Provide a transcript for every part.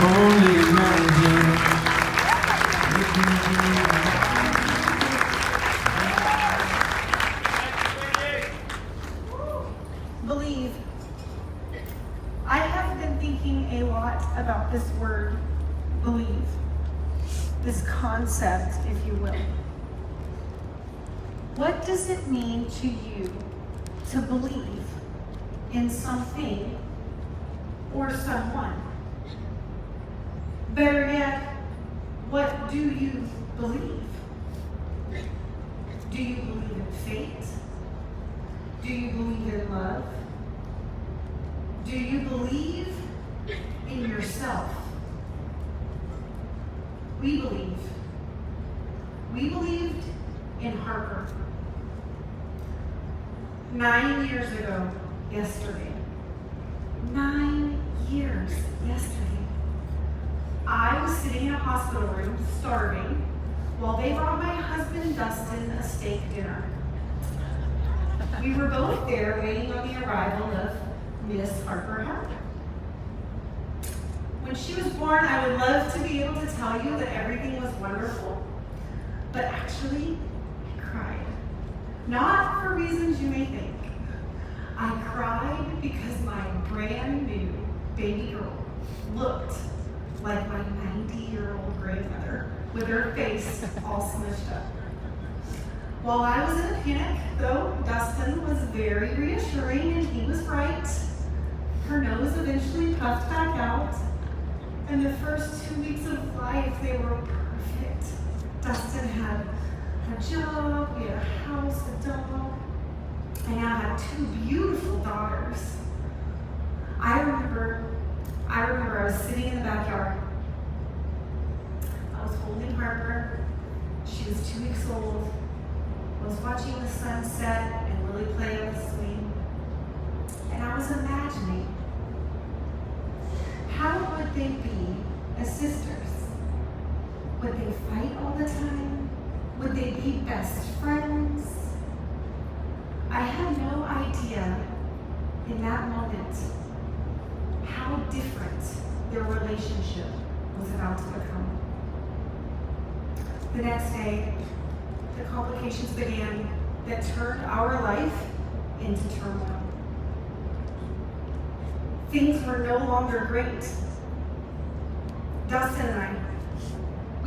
only imagine. Believe. I have been thinking a lot about this word, believe. This concept, if you will. What does it mean to you to believe in something or someone? Better yet, what do you believe? Do you believe in fate? Do you believe in love? Do you believe in yourself? We believe. We believed in Harper. 9 years ago, yesterday. 9 years yesterday. I was sitting in a hospital room, starving, while they brought my husband Dustin a steak dinner. We were both there waiting on the arrival of Miss Harper. When she was born, I would love to be able to tell you that everything was wonderful, but actually, I cried. Not for reasons you may think. I cried because my brand new baby girl looked like my 90-year-old grandmother with her face all smushed up. While I was in a panic, though, Dustin was very reassuring and he was right. Her nose eventually puffed back out, and the first 2 weeks of life, they were perfect. Dustin had a job, we had a house, a dog, and I had 2 beautiful daughters. I remember I was sitting in the backyard. I was holding Harper. She was 2 weeks old. I was watching the sun set and Lily play on the swing. And I was imagining, how would they be as sisters? Would they fight all the time? Would they be best friends? I had no idea in that moment how different their relationship was about to become. The next day, the complications began that turned our life into turmoil. Things were no longer great. Dustin and I,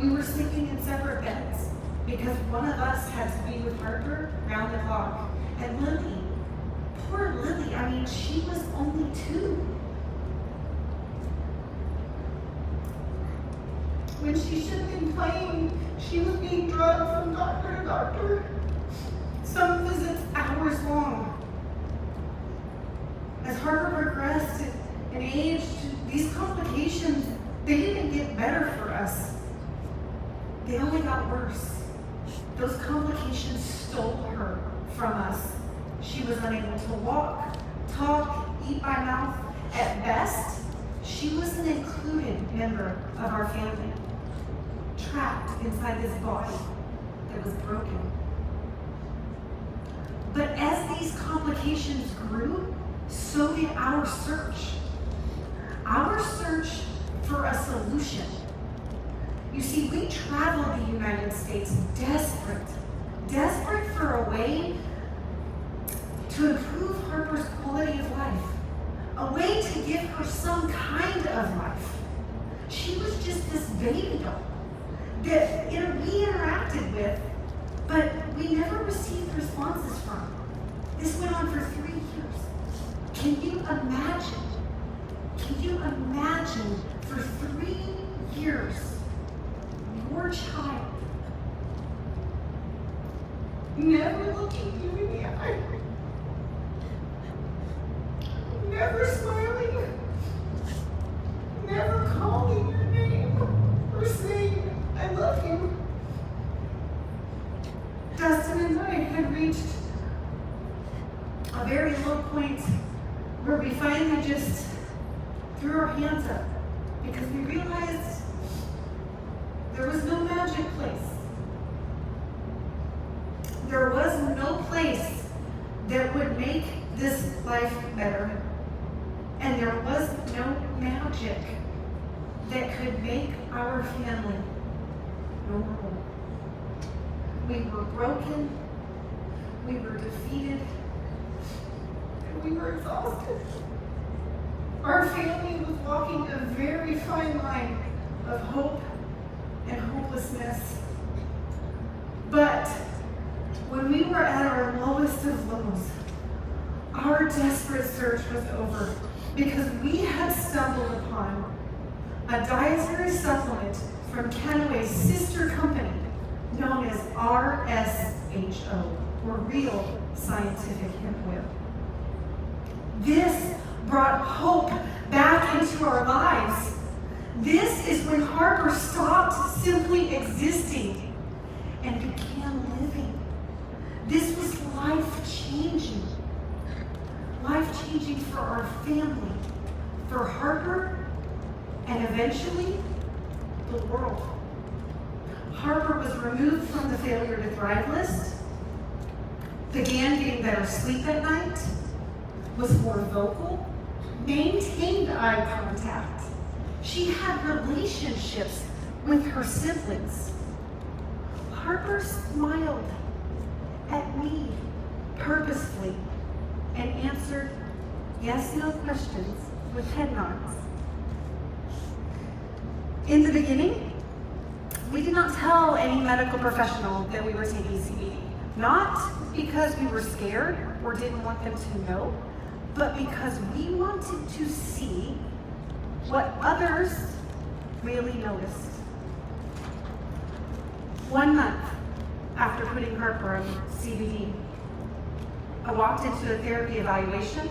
we were sleeping in separate beds because one of us had to be with Harper round the clock. And Lily, poor Lily, I mean, she was only 2. When she should have been playing, she was being drugged from doctor to doctor. Some visits hours long. As Harper progressed and aged, these complications, they didn't get better for us. They only got worse. Those complications stole her from us. She was unable to walk, talk, eat by mouth. At best, she was an included member of our family, trapped inside this body that was broken. But as these complications grew, so did our search. Our search for a solution. You see, we traveled the United States desperate for a way to improve Harper's quality of life, a way to give her some kind of life. She was just this baby doll that we interacted with, but we never received responses from. This went on for 3 years. Can you imagine? Can you imagine for 3 years, your child never looking you in the eye, never smiling, never calling your name or saying, I love you? Dustin and I had reached a very low point where we finally just threw our hands up because we realized there was no magic place. There was no place that would make this life better. And there was no magic. that could make our family normal. We were broken, we were defeated, and we were exhausted. Our family was walking a very fine line of hope and hopelessness. But when we were at our lowest of lows, our desperate search was over because we had stumbled upon a dietary supplement from Kenway's sister company known as RSHO, or Real Scientific Hemp Oil. This brought hope back into our lives. This is when Harper stopped simply existing and began living. This was life-changing. Life-changing for our family, for Harper, and eventually, the world. Harper was removed from the failure to thrive list, began getting better sleep at night, was more vocal, maintained eye contact. She had relationships with her siblings. Harper smiled at me purposefully and answered yes/no questions with head nods. In the beginning, we did not tell any medical professional that we were taking CBD. Not because we were scared or didn't want them to know, but because we wanted to see what others really noticed. 1 month after putting Harper on CBD, I walked into a therapy evaluation.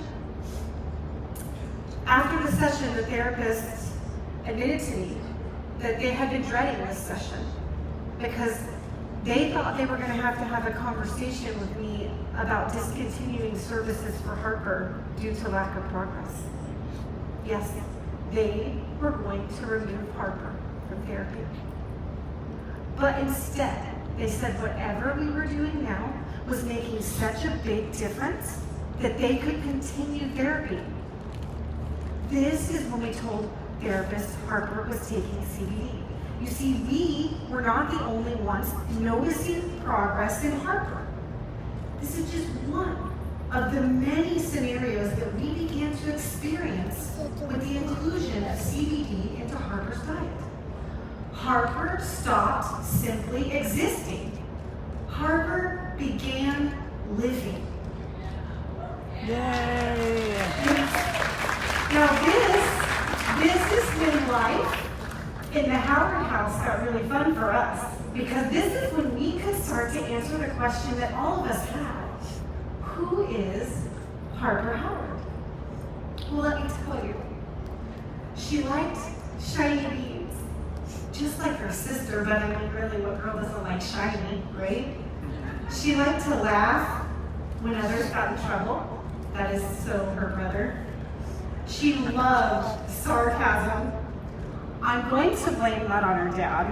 After the session, the therapist admitted to me that they had been dreading this session because they thought they were going to have a conversation with me about discontinuing services for Harper due to lack of progress. Yes, they were going to remove Harper from therapy. But instead, they said whatever we were doing now was making such a big difference that they could continue therapy. This is when we told therapist Harper was taking CBD. You see, we were not the only ones noticing progress in Harper. This is just one of the many scenarios that we began to experience with the inclusion of CBD into Harper's diet. Harper stopped simply existing. Harper began living. Yay! Now this is when life in the Howard house got really fun for us, because this is when we could start to answer the question that all of us had. Who is Harper Howard? Well, let me tell you. She liked shiny beans, just like her sister, but I mean, really, what girl doesn't like shiny, right? She liked to laugh when others got in trouble. That is so her brother. She loved sarcasm. I'm going to blame that on her dad.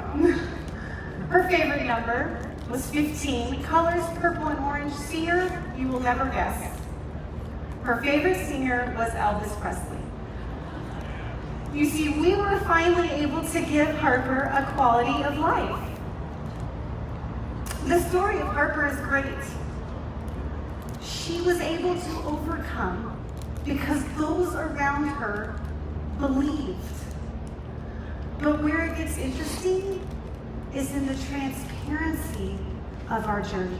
Her favorite number was 15. Colors purple and orange. Singer, you will never guess. Her favorite singer was Elvis Presley. You see, we were finally able to give Harper a quality of life. The story of Harper is great. She was able to overcome because those around her believed. But where it gets interesting is in the transparency of our journey.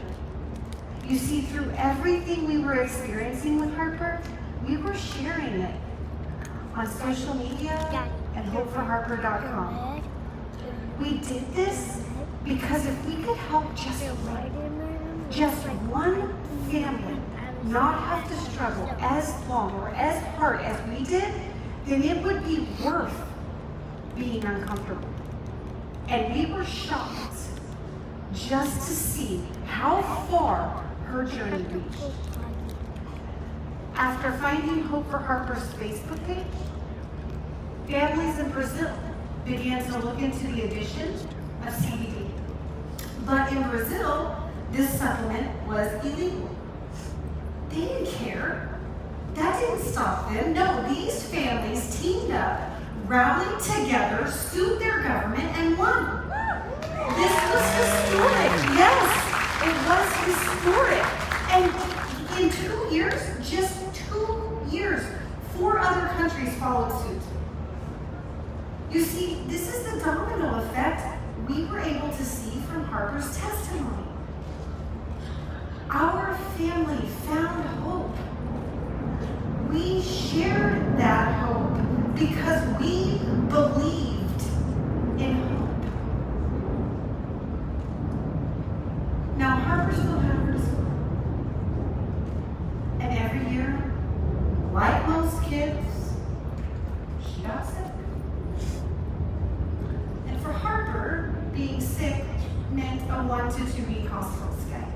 You see, through everything we were experiencing with Harper, we were sharing it on social media and hopeforharper.com. We did this because if we could help just one family not have to struggle as long or as hard as we did, then it would be worth being uncomfortable. And we were shocked just to see how far her journey reached. After finding Hope for Harper's Facebook page, families in Brazil began to look into the addition of CBD. But in Brazil, this supplement was illegal. They didn't care. That didn't stop them. No, these families teamed up rallied together, sued their government, and won. This was historic. Yes, it was historic. And in 2 years, just 2 years, 4 other countries followed suit. You see, this is the domino effect we were able to see from Harper's testimony. Our family found hope. We shared that hope because we believed in hope. Now, Harper still had her school. And every year, like most kids, she got sick. And for Harper, being sick meant a 1 to 2 week hospital stay.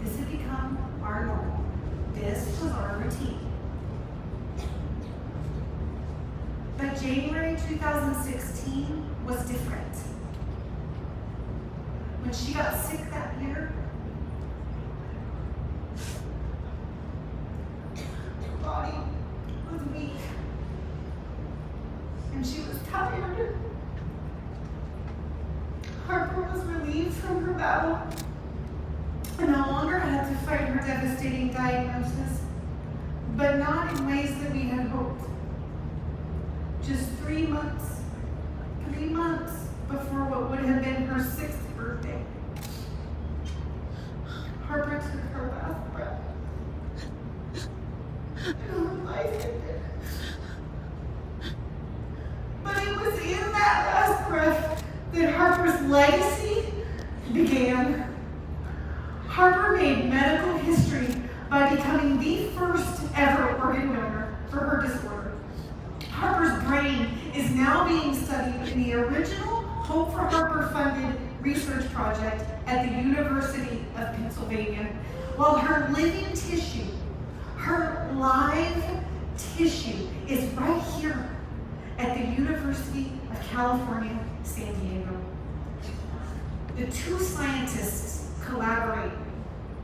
This had become our normal. This was our routine. But January 2016 was different. When she got sick that year, her body was weak. And she was tired. Harper was relieved from her battle and no longer had to fight her devastating diagnosis, but not in ways that we had hoped. Just 3 months before what would have been her 6th birthday, Harper took her last breath. And her life ended. But it was in that last breath that Harper's legacy began. Harper made medical history by becoming the first ever organ donor for her disorder. Harper's brain is now being studied in the original Hope for Harper funded research project at the University of Pennsylvania, while her living tissue, her live tissue, is right here at the University of California, San Diego. The 2 scientists collaborate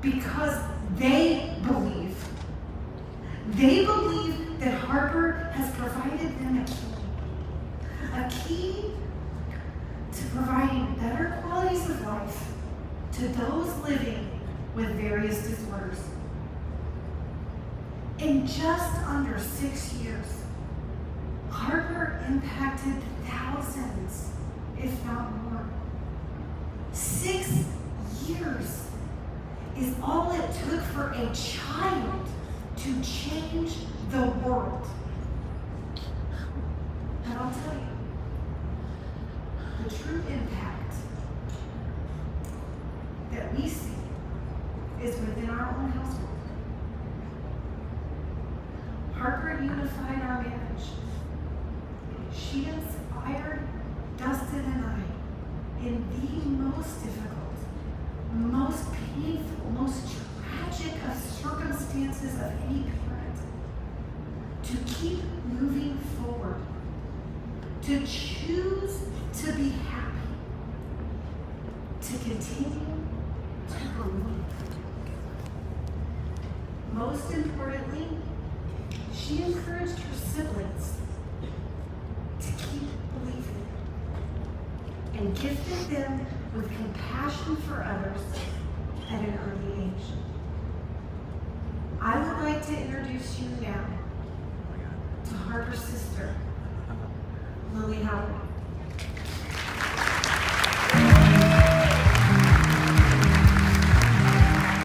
because they believe that Harper has provided them a key to providing better qualities of life to those living with various disorders. In just under 6 years, Harper impacted thousands, if not more. 6 years is all it took for a child to change the world. And I'll tell you, the true impact that we see is within our own household. Harper unified our marriage. She inspired Dustin and I in the most difficult, most painful, most tragic of circumstances of any parent to keep moving forward, to choose to be happy, to continue to believe. Most importantly, she encouraged her siblings to keep believing and gifted them with compassion for others at an early age. I would like to introduce you now to Harper's sister, Lily Harper.